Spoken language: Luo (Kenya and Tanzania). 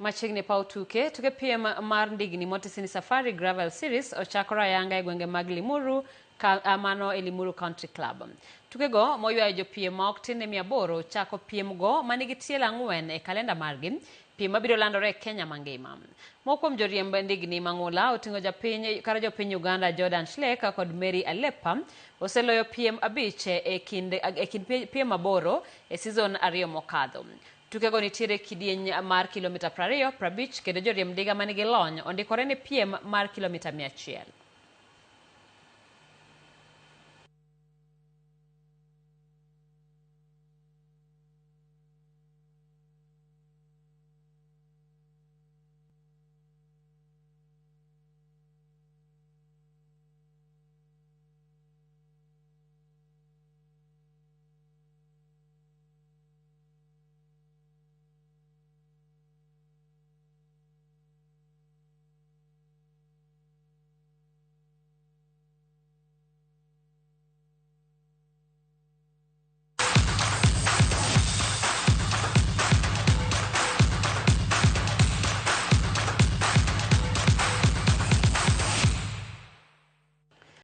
Machiegni paw tuke Piem mar Ndigni Motisini Safari Gravel Series ochakore ayanga e gwenge mag Limuru mano e Limuru Country Club. Tukego moywayo jopiem ma ok tin ne 800 chako piem go manigi tielo 4 e kalenda margi. Piem mabiro landore e Kenya mangima. Mokuom joriemb Ndigni mang'ula oting'o jopiny Uganda Jordan Schlek kod Mary Alepa oseloyo piem 5 e kind piem 8 e season 2 mokadho. Tukego nitiere kidieny mar kilomita 20, 50 kendo joriemb ndiga manigi lony ondikore ne piem mar kilomita 100.